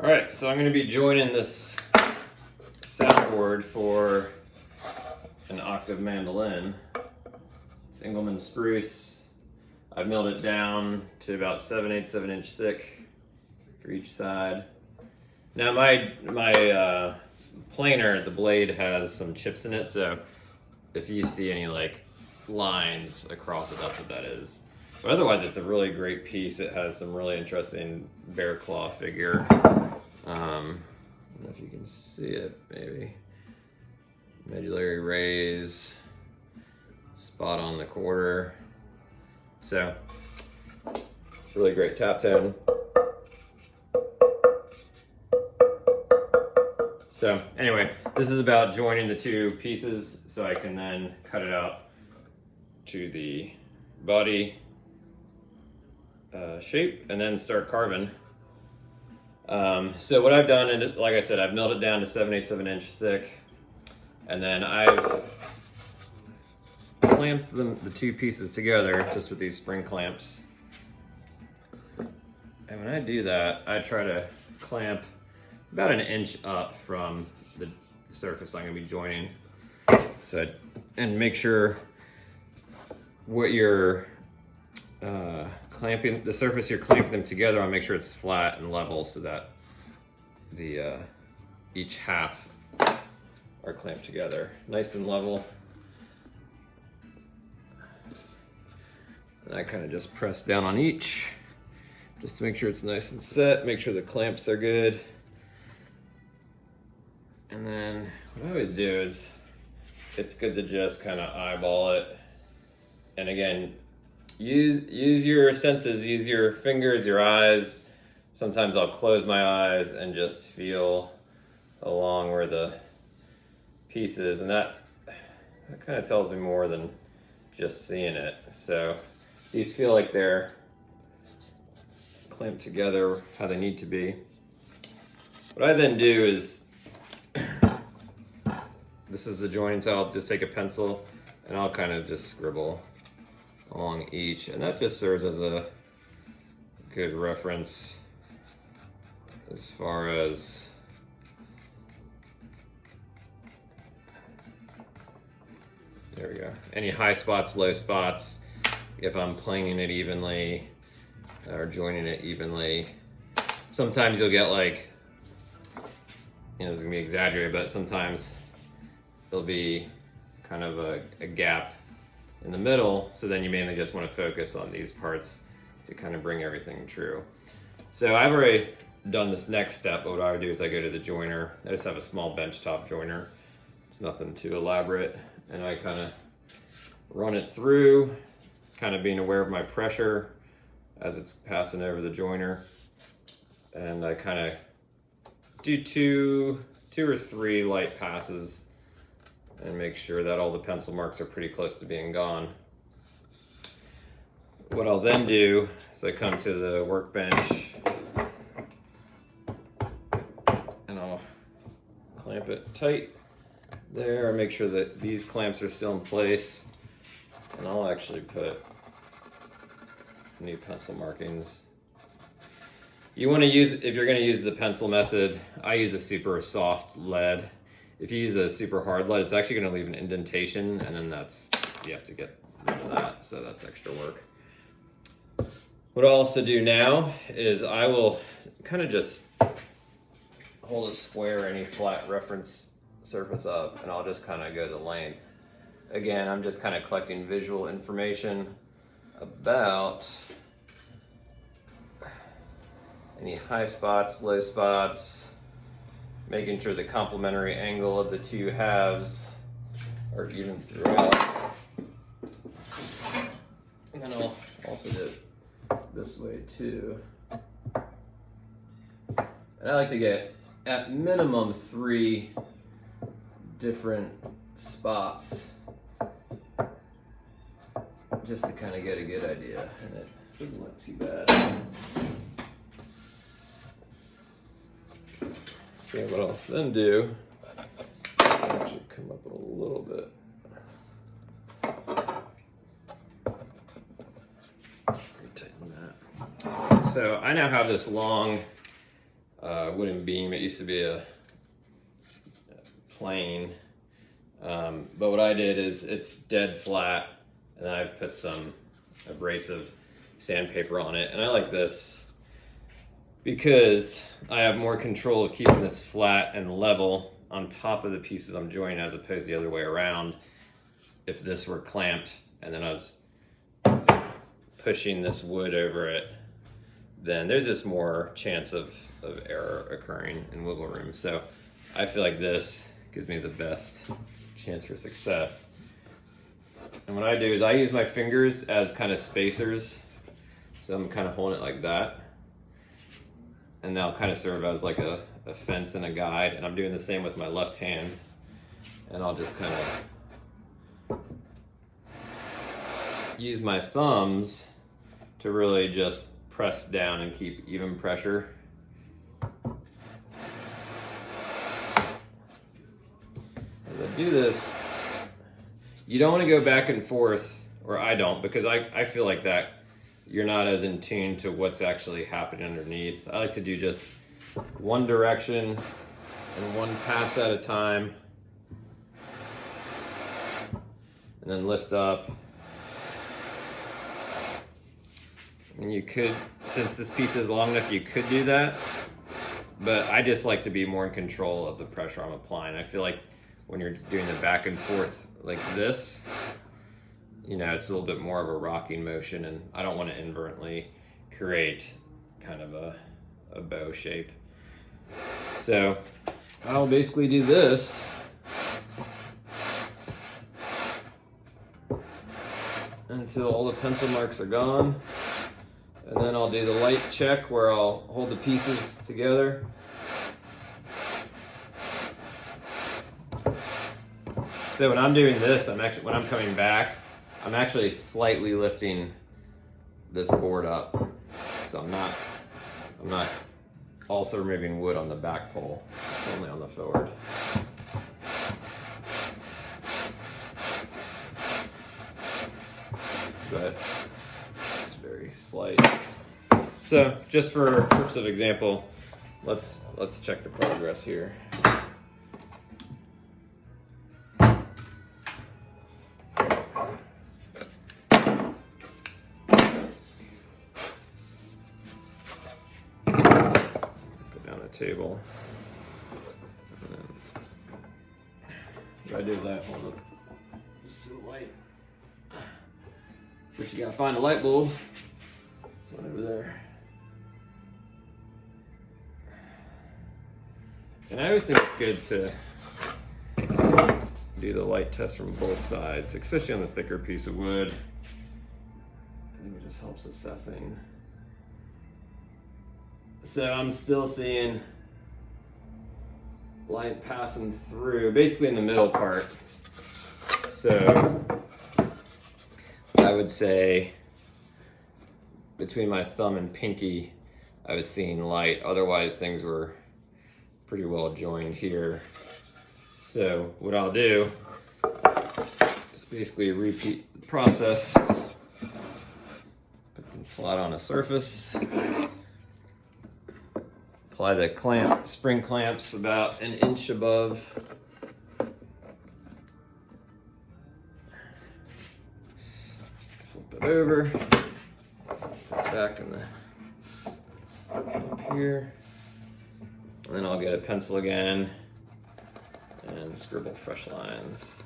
All right, so I'm going to be joining this soundboard for an octave mandolin. It's Engelmann spruce. I've milled it down to about 7/8 inch thick for each side. Now my planer, the blade has some chips in it, so if you see any like lines across it, that's what that is. But otherwise, it's a really great piece. It has some really interesting bear claw figure. I don't know if you can see it, maybe. Medullary raise, spot on the quarter. So, really great tap tone. So anyway, this is about joining the two pieces so I can then cut it out to the body shape and then start carving. So what I've done, and like I said, I've milled it down to 7/8 inch thick, and then I've clamped the two pieces together just with these spring clamps. And when I do that, I try to clamp about 1 inch up from the surface I'm going to be joining. So, and make sure what you're clamping, the surface you're clamping them together on, make sure it's flat and level so that the each half are clamped together nice and level. And I kind of just press down on each just to make sure it's nice and set, make sure the clamps are good. And then what I always do is it's good to just kind of eyeball it. And again, use your senses, use your fingers, your eyes. Sometimes I'll close my eyes and just feel along where the piece is, and that kind of tells me more than just seeing it. So these feel like they're clamped together how they need to be. What I then do is, this is the joint, so I'll just take a pencil and I'll kind of just scribble along each, and that just serves as a good reference as far as there we go, any high spots, low spots, if I'm planing it evenly or joining it evenly. Sometimes you'll get like, you know, this is gonna be exaggerated, but sometimes there'll be kind of a gap in the middle, so then you mainly just want to focus on these parts to kind of bring everything true. So I've already done this next step, but what I would do is I go to the joiner. I just have a small benchtop joiner. It's nothing too elaborate, and I kind of run it through, kind of being aware of my pressure as it's passing over the joiner, and I kind of do two or three light passes and make sure that all the pencil marks are pretty close to being gone. What I'll then do is I come to the workbench and I'll clamp it tight there, make sure that these clamps are still in place, and I'll actually put new pencil markings. You want to use, if you're going to use the pencil method, I use a super soft lead. If you use a super hard lead, it's actually going to leave an indentation, and then you have to get rid of that, so that's extra work. What I'll also do now is I will kind of just hold a square, any flat reference surface up, and I'll just kind of go the length. Again, I'm just kind of collecting visual information about any high spots, low spots, making sure the complementary angle of the two halves are even throughout. And then I'll also do it this way too. And I like to get at minimum 3 different spots just to kind of get a good idea, and it doesn't look too bad. So what I'll then do, actually come up a little bit. Tighten that. So I now have this long wooden beam. It used to be a plane. But what I did is it's dead flat, and then I've put some abrasive sandpaper on it. And I like this because I have more control of keeping this flat and level on top of the pieces I'm joining, as opposed to the other way around. If this were clamped and then I was pushing this wood over it, then there's just more chance of error occurring and wiggle room. So I feel like this gives me the best chance for success. And what I do is I use my fingers as kind of spacers. So I'm kind of holding it like that. And they'll kind of serve as like a fence and a guide. And I'm doing the same with my left hand. And I'll just kind of use my thumbs to really just press down and keep even pressure. As I do this, you don't want to go back and forth, or I don't, because I feel like that you're not as in tune to what's actually happening underneath. I like to do just one direction and one pass at a time, and then lift up. And you could, since this piece is long enough, you could do that, but I just like to be more in control of the pressure I'm applying. I feel like when you're doing the back and forth like this, you know, it's a little bit more of a rocking motion, and I don't want to inadvertently create kind of a bow shape. So I'll basically do this until all the pencil marks are gone. And then I'll do the light check where I'll hold the pieces together. So when I'm doing this, when I'm coming back, I'm actually slightly lifting this board up. So I'm not also removing wood on the back pole, only on the forward. But it's very slight. So just for purpose of example, let's check the progress here. Put down a table. What I do is I hold it just to the light. But you gotta find a light bulb. This one over there. And I always think it's good to do the light test from both sides, especially on the thicker piece of wood. I think it just helps assessing. So I'm still seeing light passing through, basically in the middle part. So I would say between my thumb and pinky, I was seeing light. Otherwise, things were pretty well joined here. So what I'll do is basically repeat the process. Put them flat on a surface. Apply the spring clamps about an inch above. Flip it over. Put it back in the up here. And then I'll get a pencil again and scribble fresh lines.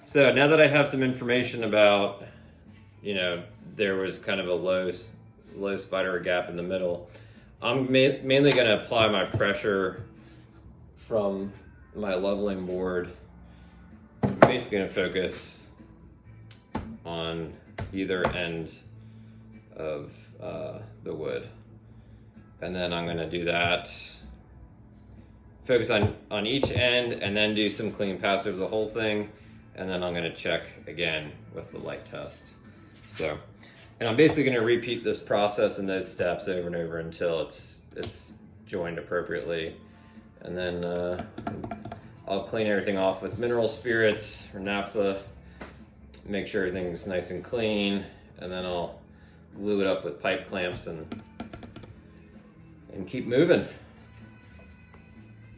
So now that I have some information about, you know, there was kind of a low spider gap in the middle, I'm mainly going to apply my pressure from my leveling board. I'm basically going to focus on either end of the wood. And then I'm going to do that, focus on each end, and then do some clean pass over the whole thing. And then I'm going to check again with the light test. So, and I'm basically going to repeat this process and those steps over and over until it's joined appropriately. And then I'll clean everything off with mineral spirits or naphtha, make sure everything's nice and clean, and then I'll glue it up with pipe clamps and and keep moving.